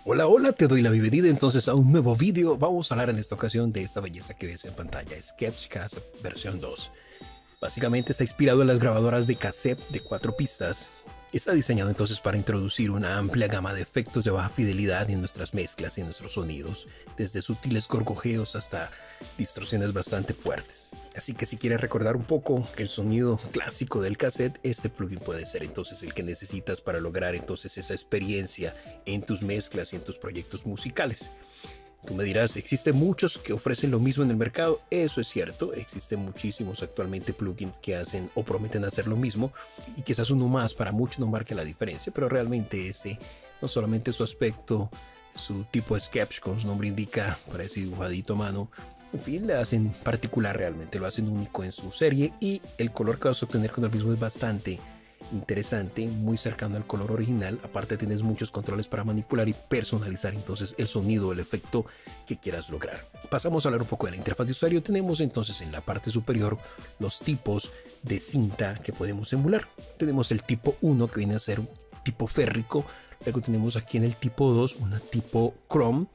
Hola, hola, te doy la bienvenida entonces a un nuevo vídeo. Vamos a hablar en esta ocasión de esta belleza que ves en pantalla, Sketchcast versión 2. Básicamente está inspirado en las grabadoras de cassette de 4 pistas. Está diseñado entonces para introducir una amplia gama de efectos de baja fidelidad en nuestras mezclas y en nuestros sonidos, desde sutiles gorgojeos hasta distorsiones bastante fuertes. Así que si quieres recordar un poco el sonido clásico del cassette, este plugin puede ser entonces el que necesitas para lograr entonces esa experiencia en tus mezclas y en tus proyectos musicales. Tú me dirás, existen muchos que ofrecen lo mismo en el mercado. Eso es cierto, existen muchísimos actualmente plugins que hacen o prometen hacer lo mismo, y quizás uno más para muchos no marque la diferencia, pero realmente este, no solamente su aspecto, su tipo de sketch, como su nombre indica, parece dibujadito a mano, en fin, le hacen particular realmente, lo hacen único en su serie, y el color que vas a obtener con el mismo es bastante interesante, muy cercano al color original. Aparte tienes muchos controles para manipular y personalizar entonces el sonido, el efecto que quieras lograr. Pasamos a hablar un poco de la interfaz de usuario. Tenemos entonces en la parte superior los tipos de cinta que podemos emular. Tenemos el tipo 1, que viene a ser tipo férrico. Luego tenemos aquí en el tipo 2 una tipo chrome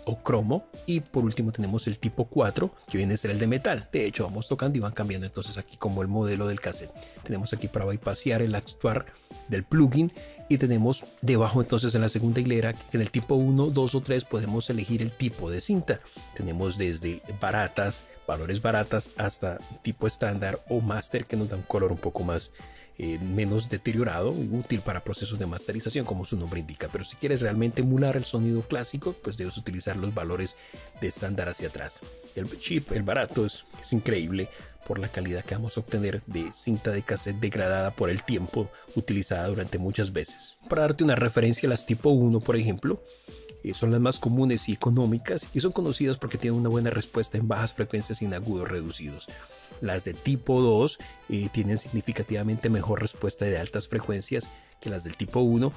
o cromo, y por último tenemos el tipo 4, que viene a ser el de metal. De hecho, vamos tocando y van cambiando entonces aquí como el modelo del cassette. Tenemos aquí para bypassear el actuar del plugin, y tenemos debajo entonces en la segunda hilera, en el tipo 1, 2 o 3 podemos elegir el tipo de cinta. Tenemos desde baratas, valores baratas, hasta tipo estándar o master, que nos da un color un poco más menos deteriorado y útil para procesos de masterización, como su nombre indica. Pero si quieres realmente emular el sonido clásico, pues debes utilizar los valores de estándar hacia atrás. El cheap, el barato, es increíble por la calidad que vamos a obtener de cinta de cassette degradada por el tiempo utilizada durante muchas veces. Para darte una referencia, las tipo 1, por ejemplo, son las más comunes y económicas, y son conocidas porque tienen una buena respuesta en bajas frecuencias y en agudos reducidos. Las de tipo 2 tienen significativamente mejor respuesta de altas frecuencias que las del tipo 1,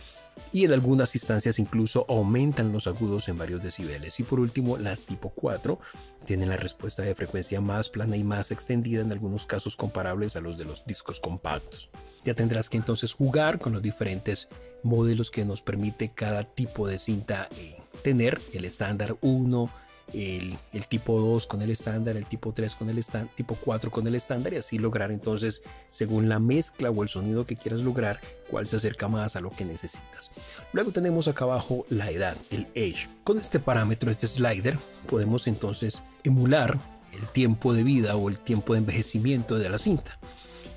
y en algunas instancias incluso aumentan los agudos en varios decibeles. Y por último, las tipo 4 tienen la respuesta de frecuencia más plana y más extendida, en algunos casos comparables a los de los discos compactos. Ya tendrás que entonces jugar con los diferentes modelos que nos permite cada tipo de cinta tener: el estándar 1, el tipo 2 con el estándar, el tipo 3 con el estándar, tipo 4 con el estándar, y así lograr entonces, según la mezcla o el sonido que quieras lograr, cuál se acerca más a lo que necesitas. Luego tenemos acá abajo la edad, el age. Con este parámetro, este slider, podemos entonces emular el tiempo de vida o el tiempo de envejecimiento de la cinta.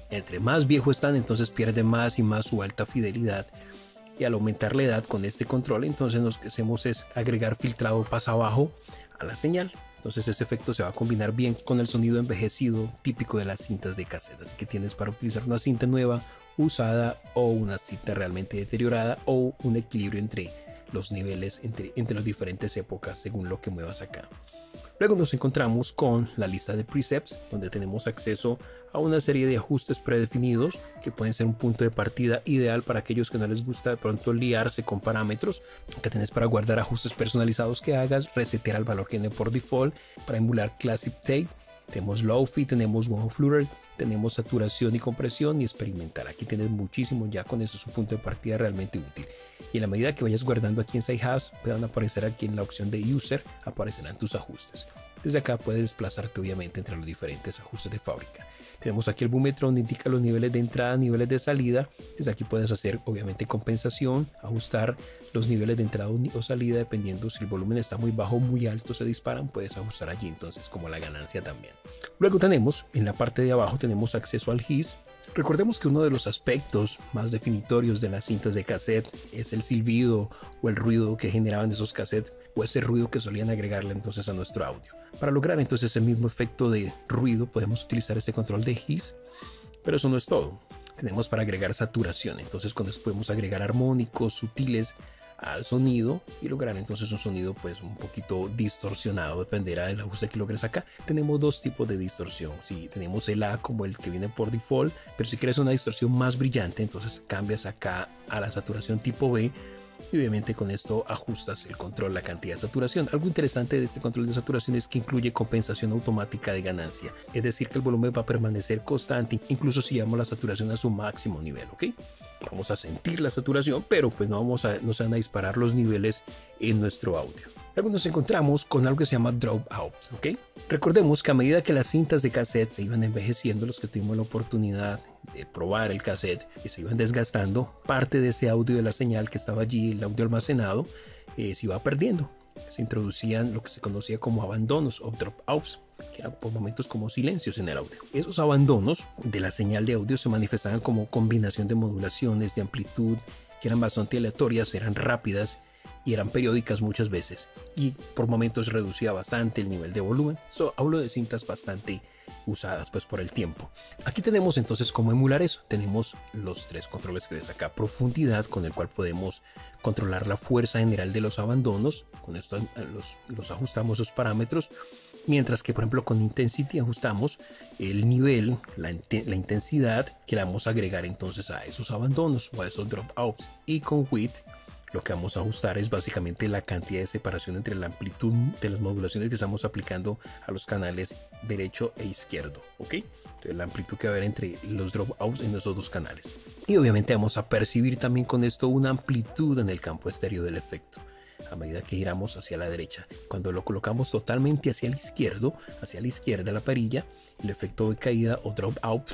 Entre más viejo están, entonces pierde más y más su alta fidelidad. Y al aumentar la edad con este control, entonces lo que hacemos es agregar filtrado pasa abajo a la señal. Entonces ese efecto se va a combinar bien con el sonido envejecido típico de las cintas de cassette. Así que tienes para utilizar una cinta nueva, usada, o una cinta realmente deteriorada, o un equilibrio entre los niveles, entre las diferentes épocas, según lo que muevas acá. Luego nos encontramos con la lista de presets, donde tenemos acceso a una serie de ajustes predefinidos que pueden ser un punto de partida ideal para aquellos que no les gusta de pronto liarse con parámetros. Acá tienes para guardar ajustes personalizados que hagas, resetear al valor que viene por default, para emular Classic Tape. Tenemos Lo-Fi, tenemos One Flutter, tenemos saturación y compresión, y experimentar. Aquí tienes muchísimo, ya con eso es un punto de partida realmente útil. Y en la medida que vayas guardando aquí en SciHouse, van a aparecer aquí en la opción de User, aparecerán tus ajustes. Desde acá puedes desplazarte obviamente entre los diferentes ajustes de fábrica. Tenemos aquí el búmetro, donde indica los niveles de entrada, niveles de salida. Desde aquí puedes hacer obviamente compensación, ajustar los niveles de entrada o salida dependiendo si el volumen está muy bajo o muy alto, se disparan, puedes ajustar allí entonces como la ganancia también. Luego tenemos en la parte de abajo tenemos acceso al hiss. Recordemos que uno de los aspectos más definitorios de las cintas de cassette es el silbido o el ruido que generaban esos cassettes, o ese ruido que solían agregarle entonces a nuestro audio. Para lograr entonces el mismo efecto de ruido podemos utilizar este control de hiss, pero eso no es todo. Tenemos para agregar saturación, entonces con esto podemos agregar armónicos sutiles al sonido y lograr entonces un sonido pues un poquito distorsionado, dependerá del ajuste que logres acá. Tenemos dos tipos de distorsión, si tenemos el A como el que viene por default, pero si quieres una distorsión más brillante, entonces cambias acá a la saturación tipo B, y obviamente con esto ajustas el control, la cantidad de saturación. Algo interesante de este control de saturación es que incluye compensación automática de ganancia, es decir que el volumen va a permanecer constante incluso si llevamos la saturación a su máximo nivel, ¿ok? Vamos a sentir la saturación, pero pues no se van a disparar los niveles en nuestro audio. Luego nos encontramos con algo que se llama dropouts, ¿ok? Recordemos que a medida que las cintas de cassette se iban envejeciendo, los que tuvimos la oportunidad de probar el cassette y se iban desgastando, parte de ese audio de la señal que estaba allí, el audio almacenado, se iba perdiendo. Se introducían lo que se conocía como abandonos o dropouts, que eran por momentos como silencios en el audio. Esos abandonos de la señal de audio se manifestaban como combinación de modulaciones de amplitud que eran bastante aleatorias, eran rápidas y eran periódicas muchas veces, y por momentos reducía bastante el nivel de volumen. Hablo de cintas bastante usadas pues por el tiempo. Aquí tenemos entonces cómo emular eso. Tenemos los tres controles que ves acá: profundidad, con el cual podemos controlar la fuerza general de los abandonos. Con esto los ajustamos los parámetros, mientras que por ejemplo con intensity ajustamos el nivel, la intensidad que le vamos a agregar entonces a esos abandonos o a esos dropouts. Y con width lo que vamos a ajustar es básicamente la cantidad de separación entre la amplitud de las modulaciones que estamos aplicando a los canales derecho e izquierdo, ¿ok? Entonces la amplitud que va a haber entre los dropouts en esos dos canales. Y obviamente vamos a percibir también con esto una amplitud en el campo estéreo del efecto a medida que giramos hacia la derecha. Cuando lo colocamos totalmente hacia el izquierdo, hacia la izquierda de la perilla, el efecto de caída o dropout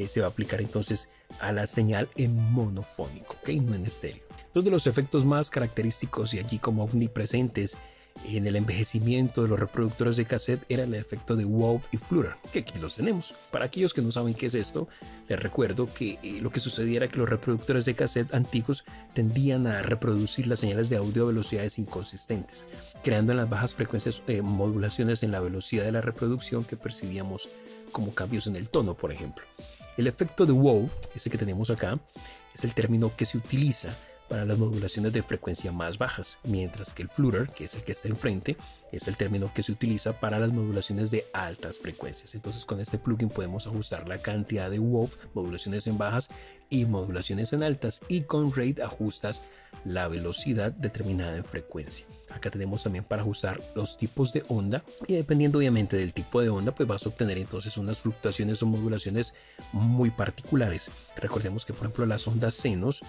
se va a aplicar entonces a la señal en monofónico, ¿ok? No en estéreo. Dos de los efectos más característicos y allí como omnipresentes en el envejecimiento de los reproductores de cassette era el efecto de wow y flutter, que aquí los tenemos. Para aquellos que no saben qué es esto, les recuerdo que lo que sucedía era que los reproductores de cassette antiguos tendían a reproducir las señales de audio a velocidades inconsistentes, creando en las bajas frecuencias modulaciones en la velocidad de la reproducción que percibíamos como cambios en el tono, por ejemplo. El efecto de wow, ese que tenemos acá, es el término que se utiliza para las modulaciones de frecuencia más bajas, mientras que el flutter, que es el que está enfrente, es el término que se utiliza para las modulaciones de altas frecuencias. Entonces con este plugin podemos ajustar la cantidad de wow, modulaciones en bajas y modulaciones en altas, y con rate ajustas la velocidad determinada en frecuencia. Acá tenemos también para ajustar los tipos de onda, y dependiendo obviamente del tipo de onda, pues vas a obtener entonces unas fluctuaciones o modulaciones muy particulares. Recordemos que por ejemplo las ondas senos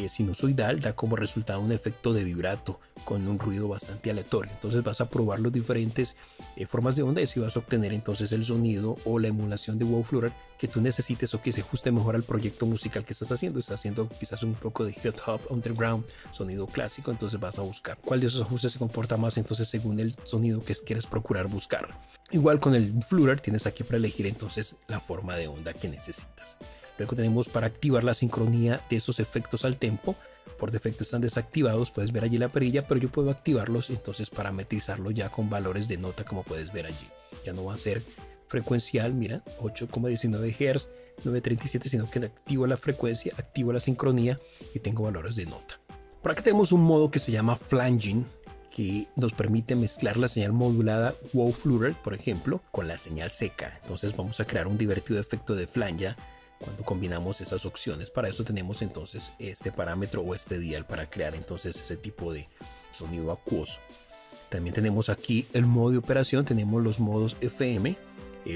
sinusoidal da como resultado un efecto de vibrato con un ruido bastante aleatorio. Entonces vas a probar las diferentes formas de onda y así vas a obtener entonces el sonido o la emulación de wow flutter que tú necesites o que se ajuste mejor al proyecto musical que estás haciendo. Estás haciendo quizás un poco de hip hop underground, sonido clásico, entonces vas a buscar cuál de esos ajustes se comporta más entonces según el sonido que quieres procurar buscar. Igual con el flutter tienes aquí para elegir entonces la forma de onda que necesitas. Luego tenemos para activar la sincronía de esos efectos al tempo. Por defecto están desactivados, puedes ver allí la perilla, pero yo puedo activarlos entonces parametrizarlo ya con valores de nota, como puedes ver allí. Ya no va a ser frecuencial, mira, 8,19 Hz, 937, sino que activo la frecuencia, activo la sincronía y tengo valores de nota. Por acá tenemos un modo que se llama flanging, que nos permite mezclar la señal modulada wow flutter, por ejemplo, con la señal seca. Entonces vamos a crear un divertido efecto de flange cuando combinamos esas opciones. Para eso tenemos entonces este parámetro o este dial para crear entonces ese tipo de sonido acuoso. También tenemos aquí el modo de operación, tenemos los modos FM,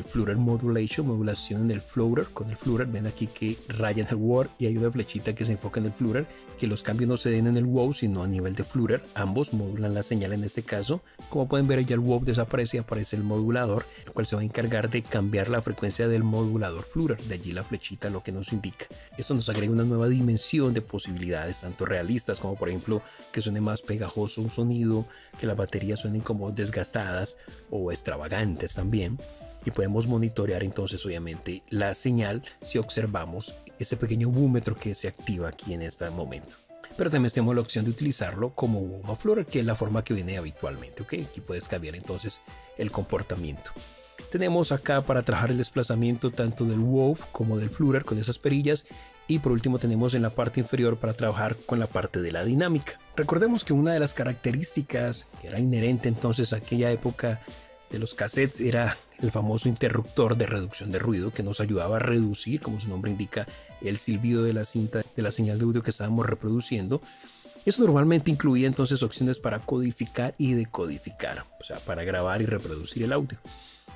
Flutter Modulation, modulación en el flutter. Con el flutter ven aquí que raya en el word y hay una flechita que se enfoca en el flutter, que los cambios no se den en el wow sino a nivel de flutter. Ambos modulan la señal en este caso. Como pueden ver, ya el wow desaparece y aparece el modulador, el cual se va a encargar de cambiar la frecuencia del modulador flutter. De allí la flechita lo que nos indica. Esto nos agrega una nueva dimensión de posibilidades, tanto realistas como por ejemplo que suene más pegajoso un sonido, que las baterías suenen como desgastadas o extravagantes también. Y podemos monitorear entonces obviamente la señal si observamos ese pequeño búmetro que se activa aquí en este momento. Pero también tenemos la opción de utilizarlo como wow flutter, que es la forma que viene habitualmente, ¿ok? Aquí puedes cambiar entonces el comportamiento. Tenemos acá para trabajar el desplazamiento tanto del wow como del flutter con esas perillas. Y por último tenemos en la parte inferior para trabajar con la parte de la dinámica. Recordemos que una de las características que era inherente entonces a aquella época de los cassettes era el famoso interruptor de reducción de ruido, que nos ayudaba a reducir, como su nombre indica, el silbido de la cinta de la señal de audio que estábamos reproduciendo. Eso normalmente incluía entonces opciones para codificar y decodificar, o sea, para grabar y reproducir el audio.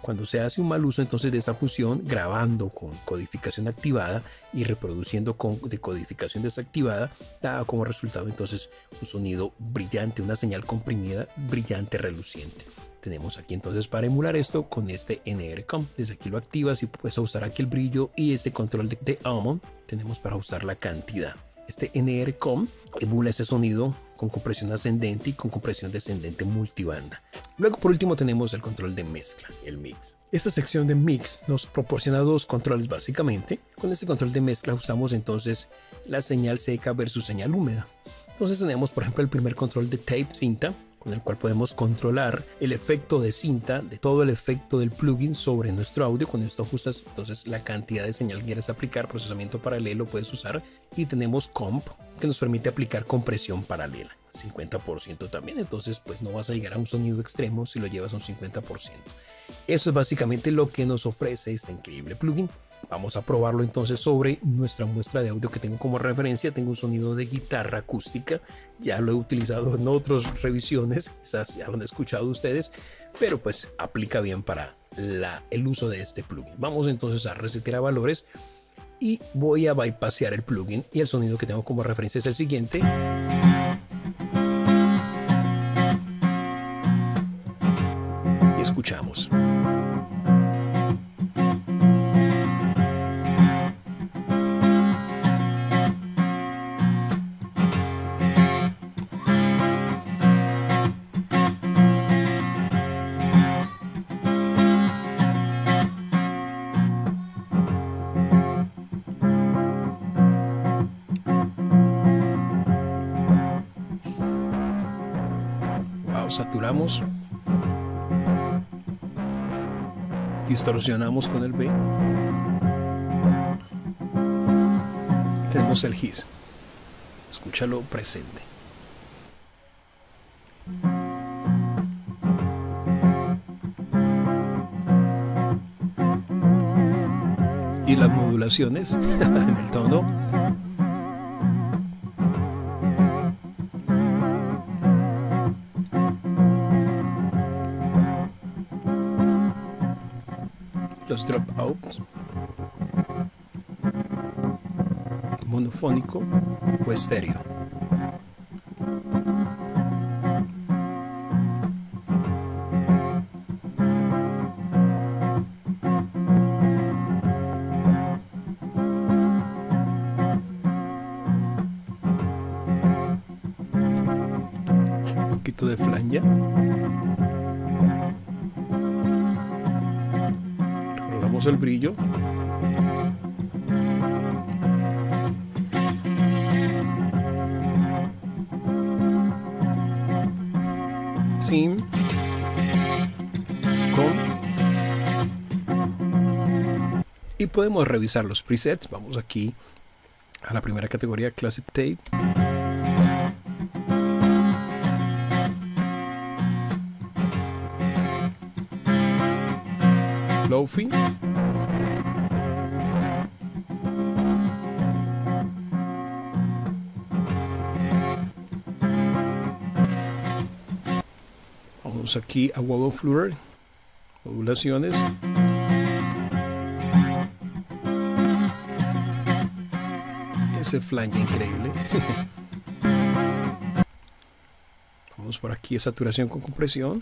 Cuando se hace un mal uso entonces de esa función, grabando con codificación activada y reproduciendo con decodificación desactivada, da como resultado entonces un sonido brillante, una señal comprimida brillante, reluciente. Tenemos aquí entonces para emular esto con este NRCom. Desde aquí lo activas y puedes usar aquí el brillo y este control de Almond tenemos para usar la cantidad. Este NRCom emula ese sonido con compresión ascendente y con compresión descendente multibanda. Luego por último tenemos el control de mezcla, el mix. Esta sección de mix nos proporciona dos controles básicamente. Con este control de mezcla usamos entonces la señal seca versus señal húmeda. Entonces tenemos por ejemplo el primer control de tape cinta, con el cual podemos controlar el efecto de cinta, de todo el efecto del plugin sobre nuestro audio. Con esto ajustas entonces la cantidad de señal que quieres aplicar, procesamiento paralelo puedes usar, y tenemos comp que nos permite aplicar compresión paralela, 50% también, entonces pues no vas a llegar a un sonido extremo si lo llevas a un 50%. Eso es básicamente lo que nos ofrece este increíble plugin. Vamos a probarlo entonces sobre nuestra muestra de audio que tengo como referencia. Tengo un sonido de guitarra acústica, ya lo he utilizado en otras revisiones, quizás ya lo han escuchado ustedes, pero pues aplica bien para el uso de este plugin. Vamos entonces a resetear a valores y voy a bypassear el plugin, y el sonido que tengo como referencia es el siguiente. Y escuchamos. Saturamos, distorsionamos con el B, tenemos el hiss, escúchalo presente. Y las modulaciones en el tono. Los dropouts, monofónico o estéreo. Un poquito de flange. El brillo, sim, con, y podemos revisar los presets. Vamos aquí a la primera categoría, Classic Tape. Lo-fi. Vamos aquí a Wall of Fluor, modulaciones. Ese flange increíble. Vamos por aquí a saturación con compresión.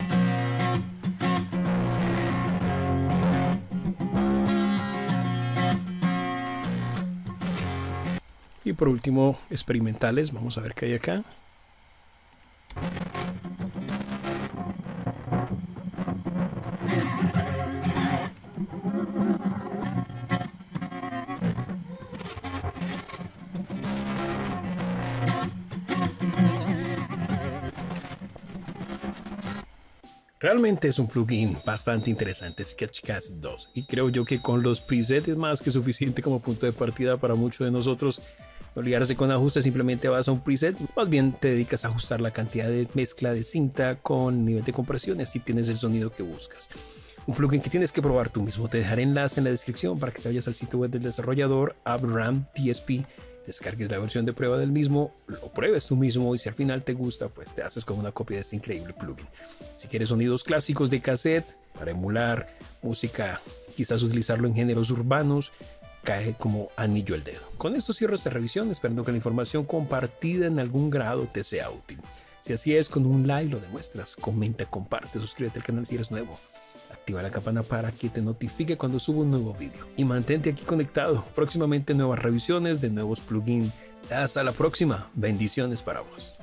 Y por último, experimentales. Vamos a ver qué hay acá. Realmente es un plugin bastante interesante, Sketchcast 2, y creo yo que con los presets es más que suficiente como punto de partida para muchos de nosotros. No liarse con ajustes, simplemente vas a un preset, más bien te dedicas a ajustar la cantidad de mezcla de cinta con nivel de compresión y así tienes el sonido que buscas. Un plugin que tienes que probar tú mismo. Te dejaré enlace en la descripción para que te vayas al sitio web del desarrollador, AppRam DSP, descargues la versión de prueba del mismo, lo pruebes tú mismo y si al final te gusta, pues te haces con una copia de este increíble plugin. Si quieres sonidos clásicos de cassette para emular música, quizás utilizarlo en géneros urbanos, cae como anillo al dedo. Con esto cierro esta revisión, esperando que la información compartida en algún grado te sea útil. Si así es, con un like lo demuestras. Comenta, comparte, suscríbete al canal si eres nuevo. Activa la campana para que te notifique cuando suba un nuevo vídeo. Y mantente aquí conectado. Próximamente nuevas revisiones de nuevos plugins. Hasta la próxima. Bendiciones para vos.